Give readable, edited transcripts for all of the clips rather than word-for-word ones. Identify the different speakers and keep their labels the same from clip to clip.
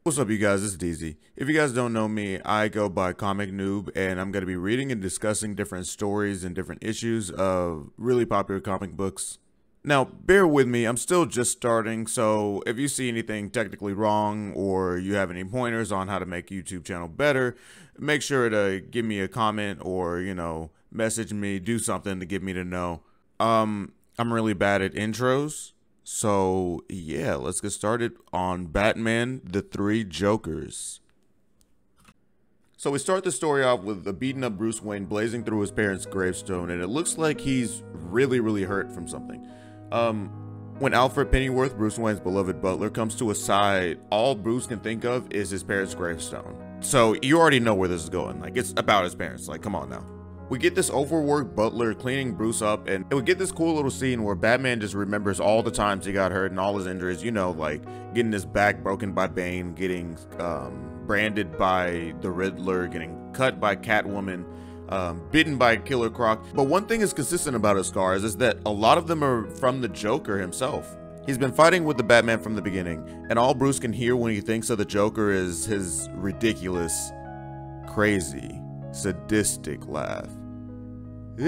Speaker 1: What's up, you guys? It's DZ. If you guys don't know me, I go by Comic Noob, and I'm going to be reading and discussing different stories and different issues of really popular comic books. Now, bear with me, I'm still just starting, so if you see anything technically wrong or you have any pointers on how to make YouTube channel better, make sure to give me a comment or, message me, do something to get me to know. I'm really bad at intros. So, yeah, let's get started on Batman, The Three Jokers. So we start the story off with a beaten up Bruce Wayne blazing through his parents' gravestone, and it looks like he's really hurt from something. When Alfred Pennyworth, Bruce Wayne's beloved butler, comes to his side, all Bruce can think of is his parents' gravestone. So you already know where this is going. Like, it's about his parents. Like, come on now. We get this overworked butler cleaning Bruce up, and we get this cool little scene where Batman just remembers all the times he got hurt and all his injuries, like getting his back broken by Bane, getting branded by the Riddler, getting cut by Catwoman, bitten by Killer Croc. But one thing is consistent about his scars is that a lot of them are from the Joker himself. He's been fighting with the Batman from the beginning, and all Bruce can hear when he thinks of the Joker is his ridiculous, crazy, sadistic laugh. I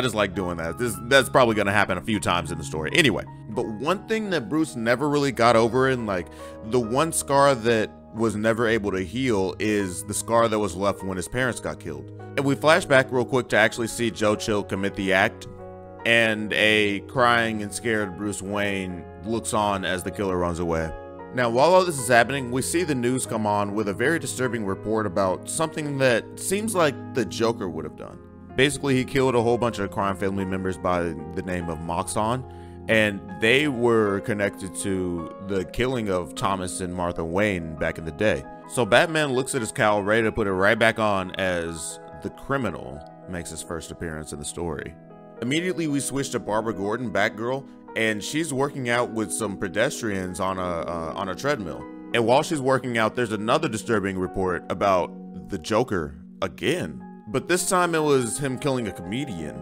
Speaker 1: just like doing that. That's probably gonna happen a few times in the story. Anyway, but one thing that Bruce never really got over, and like the one scar that was never able to heal, is the scar that was left when his parents got killed. And we flash back real quick to actually see Joe Chill commit the act, and a crying and scared Bruce Wayne looks on as the killer runs away. Now, while all this is happening, we see the news come on with a very disturbing report about something that seems like the Joker would have done. Basically, he killed a whole bunch of crime family members by the name of Moxon, and they were connected to the killing of Thomas and Martha Wayne back in the day. So Batman looks at his cowl, ready to put it right back on as the criminal makes his first appearance in the story. Immediately, we switch to Barbara Gordon, Batgirl, and she's working out with some pedestrians on a treadmill. And while she's working out, there's another disturbing report about the Joker again. But this time it was him killing a comedian.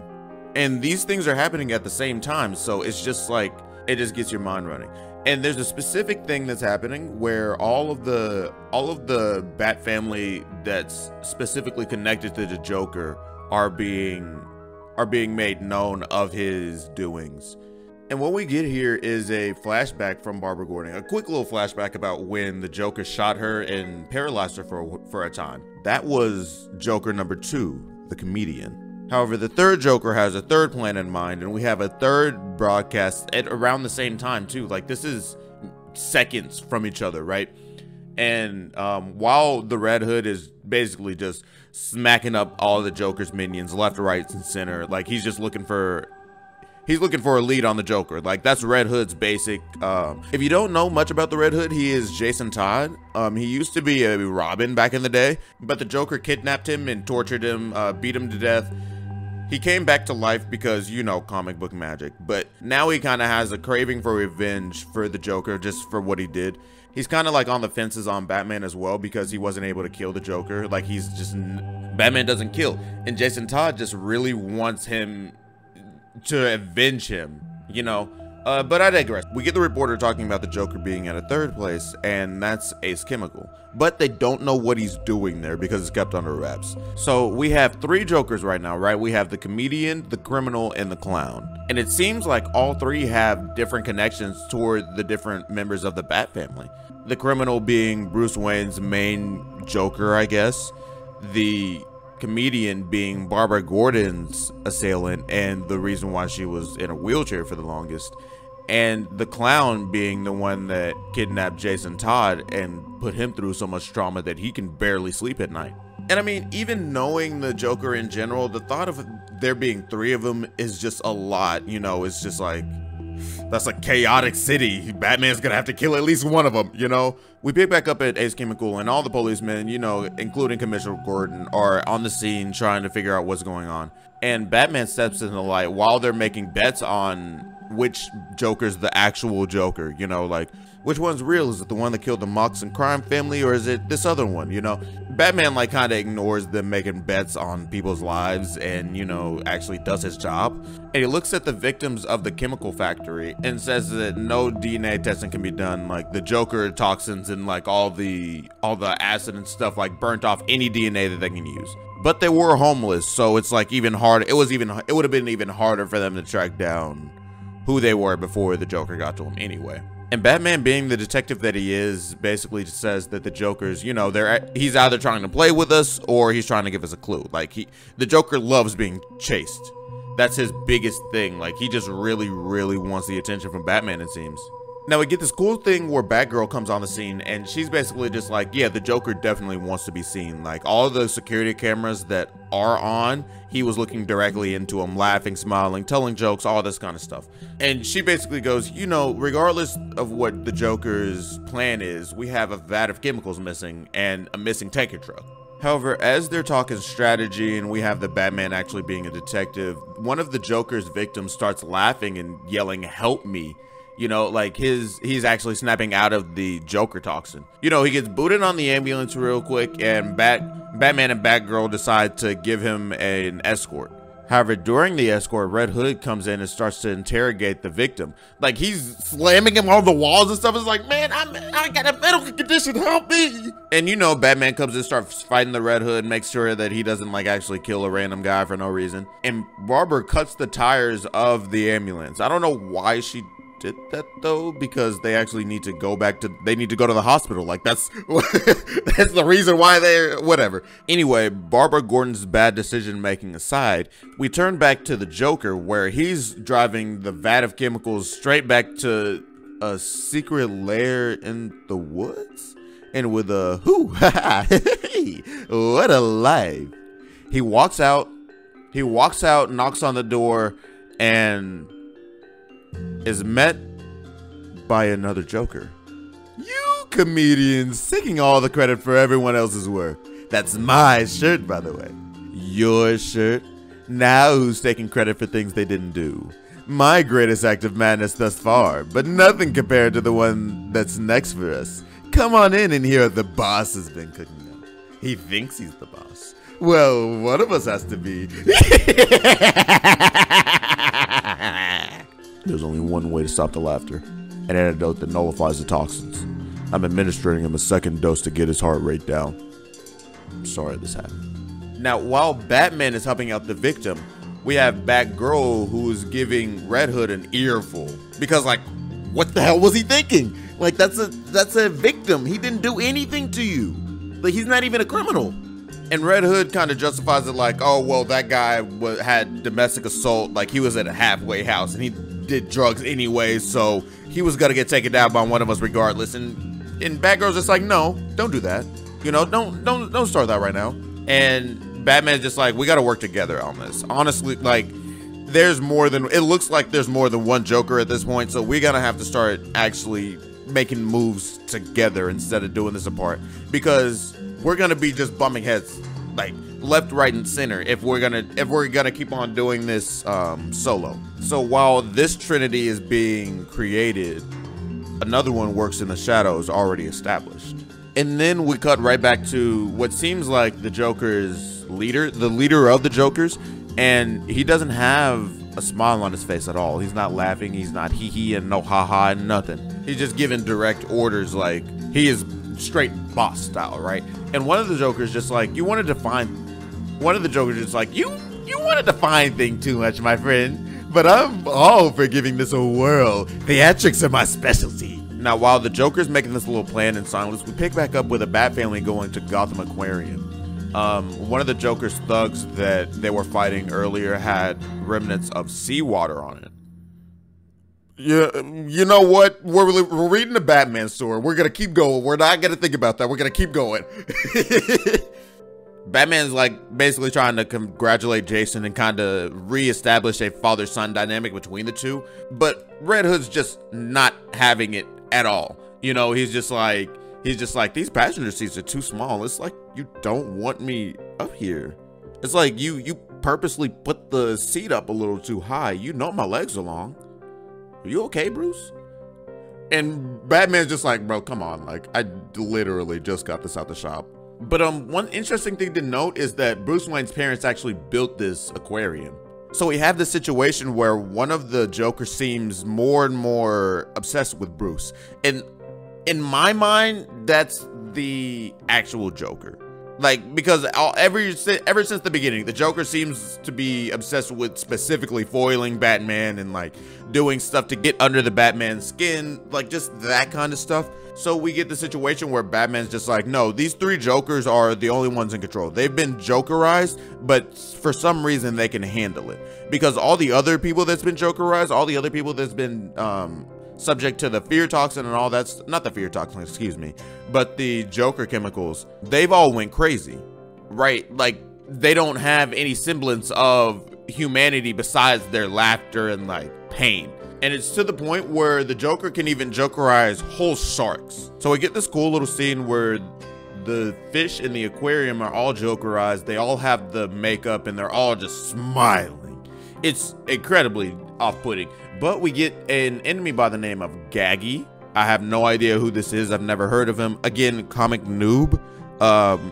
Speaker 1: And these things are happening at the same time, so it's just like, it just gets your mind running. And there's a specific thing that's happening where all of the Bat family that's specifically connected to the Joker are being made known of his doings. And what we get here is a flashback from Barbara Gordon, a quick little flashback about when the Joker shot her and paralyzed her for a time. That was Joker number 2, the comedian. However, the third Joker has a third plan in mind, and we have a third broadcast at around the same time too. Like, this is seconds from each other, right? And while the Red Hood is basically just smacking up all the Joker's minions left, right, and center, like he's looking for a lead on the Joker. Like, that's Red Hood's basic. If you don't know much about the Red Hood, he is Jason Todd. He used to be a Robin back in the day, but the Joker kidnapped him and tortured him, beat him to death. He came back to life because, comic book magic, but now he kind of has a craving for revenge for the Joker just for what he did. He's kind of like on the fences on Batman as well because he wasn't able to kill the Joker. Like, Batman doesn't kill, and Jason Todd just really wants him to avenge him, but I digress. We get the reporter talking about the Joker being at a third place, and that's Ace Chemical, but they don't know what he's doing there because it's kept under wraps. So we have 3 Jokers right now, right? We have the comedian, the criminal, and the clown, and it seems like all 3 have different connections toward the different members of the Bat family. The criminal being Bruce Wayne's main Joker, I guess. The comedian being Barbara Gordon's assailant and the reason why she was in a wheelchair for the longest, and the clown being the one that kidnapped Jason Todd and put him through so much trauma that he can barely sleep at night. And I mean, even knowing the Joker in general, the thought of there being 3 of them is just a lot. It's just like, that's a chaotic city. Batman's gonna have to kill at least one of them, We pick back up at Ace Chemical, and all the policemen, including Commissioner Gordon, are on the scene trying to figure out what's going on. And Batman steps in the light while they're making bets on which Joker's the actual Joker, you know, like which one's real? Is it the one that killed the Mox and crime family, or is it this other one, you know? Batman like kind of ignores them making bets on people's lives and, you know, actually does his job. And he looks at the victims of the chemical factory and says that no DNA testing can be done. Like the Joker toxins and like all the acid and stuff like burnt off any DNA that they can use. But they were homeless, so it's like even hard. It would have been even harder for them to track down who they were before the Joker got to them anyway. And Batman, being the detective that he is, basically says that the Joker's, you know, he's either trying to play with us or he's trying to give us a clue. Like the Joker loves being chased. That's his biggest thing. Like he just really, really wants the attention from Batman, it seems. Now we get this cool thing where Batgirl comes on the scene and she's basically just like, yeah, the Joker definitely wants to be seen. Like all of those security cameras that are on, he was looking directly into them, laughing, smiling, telling jokes, all this kind of stuff. And she basically goes, you know, regardless of what the Joker's plan is, we have a vat of chemicals missing and a missing tanker truck. However, as they're talking strategy and we have the Batman actually being a detective, one of the Joker's victims starts laughing and yelling, "Help me." You know, like he's actually snapping out of the Joker toxin. You know, he gets booted on the ambulance real quick and Batman and Batgirl decide to give him an escort. However, during the escort, Red Hood comes in and starts to interrogate the victim. Like he's slamming him on the walls and stuff. It's like, man, I got a medical condition, help me. And you know, Batman comes in, starts fighting the Red Hood, makes sure that he doesn't like actually kill a random guy for no reason. And Barbara cuts the tires of the ambulance. I don't know why she did that though, because they actually need to go they need to go to the hospital. Like that's that's the reason why they're whatever. Anyway, Barbara Gordon's bad decision making aside, we turn back to the Joker where he's driving the vat of chemicals straight back to a secret lair in the woods, and with a what a life. He walks out, knocks on the door, and is met by another Joker. You comedians taking all the credit for everyone else's work. That's my shirt, by the way. Your shirt? Now who's taking credit for things they didn't do? My greatest act of madness thus far, but nothing compared to the one that's next for us. Come on in and hear what the boss has been cooking up. He thinks he's the boss. Well, one of us has to be. There's only one way to stop the laughter. An antidote that nullifies the toxins. I'm administering him a second dose to get his heart rate down. I'm sorry this happened. Now, while Batman is helping out the victim, we have Batgirl who's giving Red Hood an earful. Because, like, what the hell was he thinking? Like, that's a victim. He didn't do anything to you. Like, he's not even a criminal. And Red Hood kind of justifies it like, oh, well, that guy had domestic assault. Like, he was at a halfway house and he did drugs anyway, so he was gonna get taken down by one of us regardless. And Batgirl's just like, no, don't do that. You know, don't start that right now. And Batman's just like, we gotta work together on this. Honestly, like, it looks like there's more than one Joker at this point, so we're gonna have to start actually making moves together instead of doing this apart, because we're gonna be just bumping heads like left, right, and center if we're gonna keep on doing this solo. So while this trinity is being created, another one works in the shadows already established. And then we cut right back to what seems like the Joker's leader, the leader of the Jokers, and he doesn't have a smile on his face at all. He's not laughing, he's not hee-hee and no ha-ha and nothing. He's just giving direct orders, like he is straight boss style, right? And one of the Jokers just like, you wanted to find things too much, my friend, but I'm all for giving this a whirl. Theatrics are my specialty. Now, while the Joker's making this little plan in silence, we pick back up with a Bat family going to Gotham Aquarium. One of the Joker's thugs that they were fighting earlier had remnants of seawater on it. Yeah, you know what? We're reading the Batman story. We're gonna keep going. We're not gonna think about that. We're gonna keep going. Batman's like basically trying to congratulate Jason and kind of reestablish a father-son dynamic between the two. But Red Hood's just not having it at all. You know, he's just like, these passenger seats are too small. It's like, you don't want me up here. It's like you purposely put the seat up a little too high. You know my legs are long. Are you okay, Bruce? And Batman's just like, bro, come on. Like, I literally just got this out the shop. But one interesting thing to note is that Bruce Wayne's parents actually built this aquarium. So we have this situation where one of the Joker seems more and more obsessed with Bruce. And in my mind, that's the actual Joker. Like, because ever since the beginning, the Joker seems to be obsessed with specifically foiling Batman and like doing stuff to get under the Batman's skin, like just that kind of stuff. So we get the situation where Batman's just like, no, these three Jokers are the only ones in control. They've been Jokerized, but for some reason they can handle it. Because all the other people that's been Jokerized, all the other people that's been subject to the fear toxin and all that's, not the fear toxin, excuse me, but the Joker chemicals, they've all went crazy, right? Like, they don't have any semblance of humanity besides their laughter and like pain. And it's to the point where the Joker can even Jokerize whole sharks. So we get this cool little scene where the fish in the aquarium are all Jokerized. They all have the makeup and they're all just smiling. It's incredibly off-putting. But we get an enemy by the name of Gaggy. I have no idea who this is. I've never heard of him. Again, comic noob.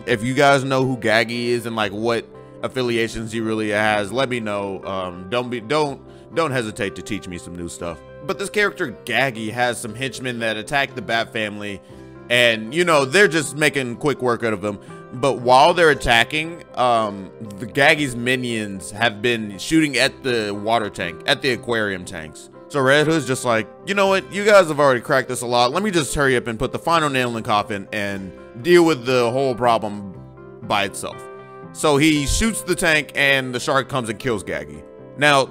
Speaker 1: If you guys know who Gaggy is and like what affiliations he really has, let me know. Don't hesitate to teach me some new stuff. But this character Gaggy has some henchmen that attack the Bat family, and you know, they're just making quick work out of them. But while they're attacking, the Gaggy's minions have been shooting at the water tank, at the aquarium tanks. So Red Hood's just like, you know what, you guys have already cracked this a lot. Let me just hurry up and put the final nail in the coffin and deal with the whole problem by itself. So he shoots the tank and the shark comes and kills Gaggy. Now,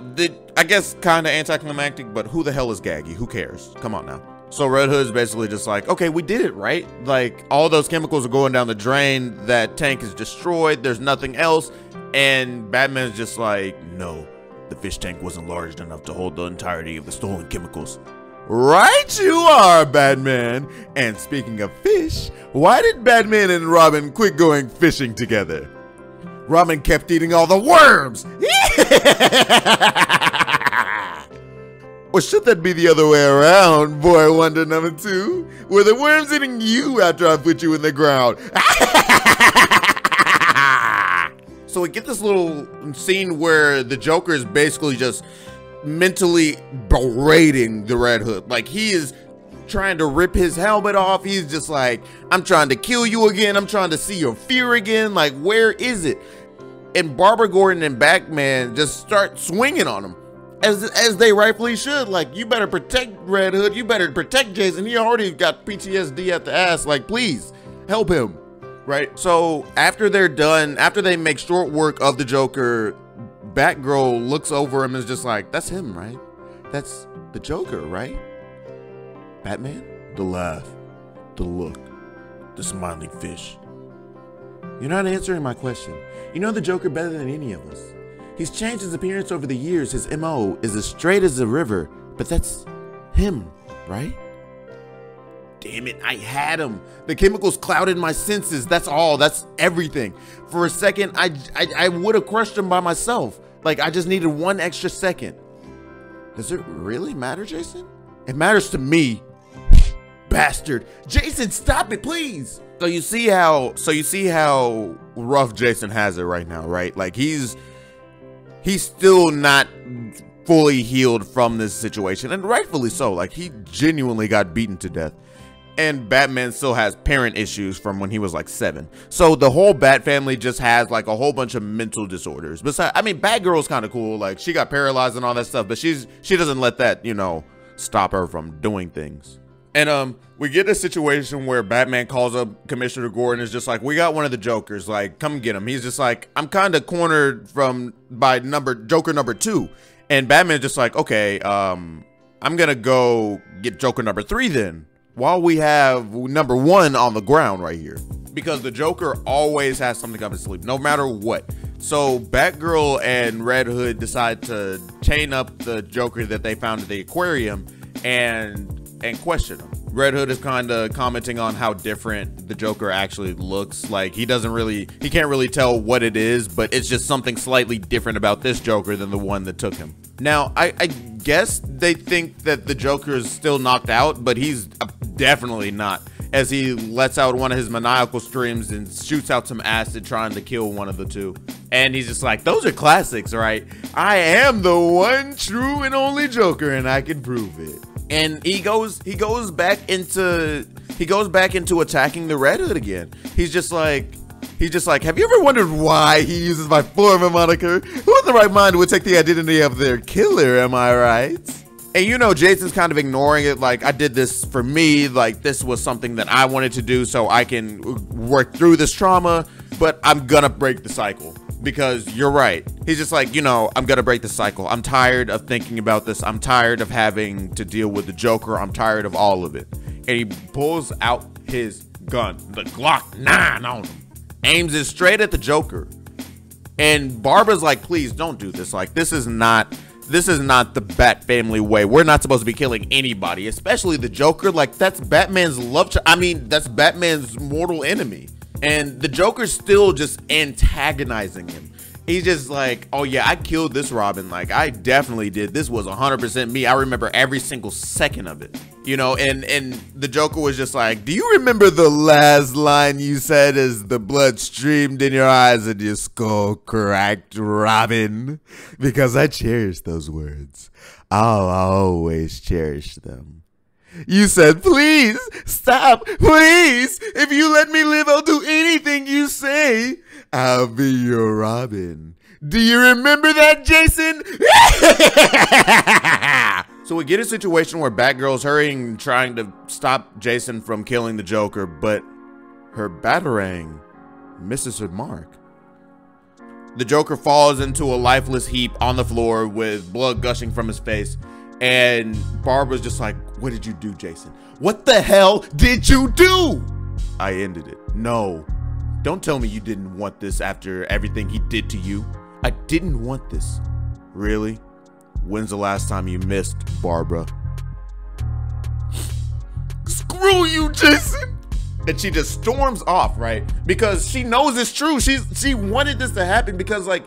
Speaker 1: I guess kind of anticlimactic, but who the hell is Gaggy? Who cares? Come on now. So Red Hood's basically just like, okay, we did it, right? Like, all those chemicals are going down the drain. That tank is destroyed. There's nothing else. And Batman's just like, no, the fish tank wasn't large enough to hold the entirety of the stolen chemicals. Right you are, Batman. And speaking of fish, why did Batman and Robin quit going fishing together? Robin kept eating all the worms. Or should that be the other way around, boy wonder number 2? Were the worms eating you after I put you in the ground? So we get this little scene where the Joker is basically just mentally berating the Red Hood. Like, he is trying to rip his helmet off. He's just like, I'm trying to kill you again. I'm trying to see your fear again. Like, where is it? And Barbara Gordon and Batman just start swinging on him. As they rightfully should. Like, you better protect Red Hood. You better protect Jason. He already got PTSD at the ass. Like, please help him. Right? So after they're done, after they make short work of the Joker, Batgirl looks over him and is just like, that's him, right? That's the Joker, right? Batman? The laugh, the look, the smiling fish. You're not answering my question. You know the Joker better than any of us. He's changed his appearance over the years. His MO is as straight as a river, but that's him, right? Damn it, I had him. The chemicals clouded my senses. That's all. That's everything. For a second, I would have crushed him by myself. Like, I just needed one extra second. Does it really matter, Jason? It matters to me. Bastard. Jason, stop it, please. So you see how rough Jason has it right now, right? Like, he's still not fully healed from this situation, and rightfully so. Like, he genuinely got beaten to death. And Batman still has parent issues from when he was like 7. So the whole Bat family just has like a whole bunch of mental disorders. Besides, I mean, Batgirl's kind of cool. Like, she got paralyzed and all that stuff, but she doesn't let that, you know, stop her from doing things. And we get a situation where Batman calls up Commissioner Gordon, is just like, we got one of the Jokers, like, come get him. He's just like, I'm kind of cornered by Joker number 2. And Batman's just like, okay, I'm gonna go get Joker number 3 then, while we have number 1 on the ground right here. Because the Joker always has something up his sleeve, no matter what. So Batgirl and Red Hood decide to chain up the Joker that they found at the aquarium and question him. Red Hood is kind of commenting on how different the Joker actually looks. Like, he can't really tell what it is, but it's just something slightly different about this Joker than the one that took him. Now, I guess they think that the Joker is still knocked out, but he's definitely not, as he lets out one of his maniacal screams and shoots out some acid trying to kill one of the two. And he's just like, those are classics, right? I am the one true and only Joker, and I can prove it. And he goes back into attacking the Red Hood again. He's just like, have you ever wondered why he uses my former moniker? Who in the right mind would take the identity of their killer, am I right? And you know, Jason's kind of ignoring it, like, I did this for me, like, this was something that I wanted to do so I can work through this trauma, but I'm gonna break the cycle. Because you're right. He's just like, you know, I'm gonna break the cycle. I'm tired of thinking about this. I'm tired of having to deal with the Joker. I'm tired of all of it. And he pulls out his gun, the Glock 9 on him, aims it straight at the Joker. And Barbara's like, please don't do this. Like, this is not the Bat family way. We're not supposed to be killing anybody, especially the Joker. Like, that's Batman's that's Batman's mortal enemy. And the Joker's still just antagonizing him. He's just like, oh yeah, I killed this Robin. Like, I definitely did. This was 100% me. I remember every single second of it. You know, and the Joker was just like, do you remember the last line you said as the blood streamed in your eyes and your skull cracked, Robin? Because I cherish those words. I'll always cherish them. You said, please, stop, please. If you let me live, I'll do anything you say. I'll be your Robin. Do you remember that, Jason? So we get a situation where Batgirl's hurrying, trying to stop Jason from killing the Joker, but her Batarang misses her mark. The Joker falls into a lifeless heap on the floor with blood gushing from his face. And Barbara's just like, what did you do, Jason? What the hell did you do? I ended it. No, don't tell me you didn't want this after everything he did to you. I didn't want this. Really? When's the last time you missed, Barbara? Screw you, Jason. And she just storms off, right? Because she knows it's true. She wanted this to happen because, like,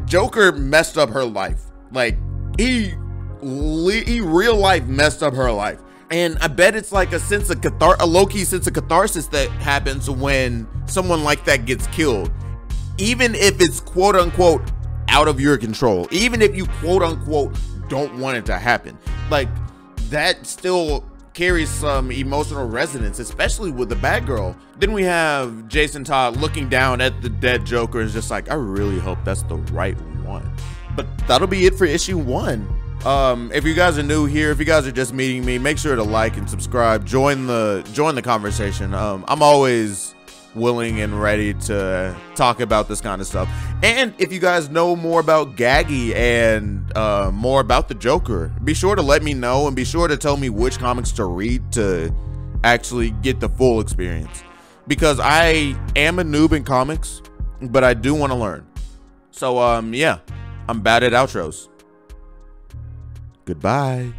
Speaker 1: Joker messed up her life. Like, he real life messed up her life. And I bet it's like a low-key sense of catharsis that happens when someone like that gets killed. Even if it's quote-unquote out of your control. Even if you quote-unquote don't want it to happen. Like, that still carries some emotional resonance, especially with the Batgirl. Then we have Jason Todd looking down at the dead Joker and is just like, I really hope that's the right one. But that'll be it for issue 1. If you guys are new here, if you guys are just meeting me, make sure to like and subscribe, join the conversation. I'm always willing and ready to talk about this kind of stuff. And if you guys know more about Gaggy and more about the Joker, be sure to let me know and be sure to tell me which comics to read to actually get the full experience, because I am a noob in comics, but I do want to learn. So yeah, I'm bad at outros. Goodbye.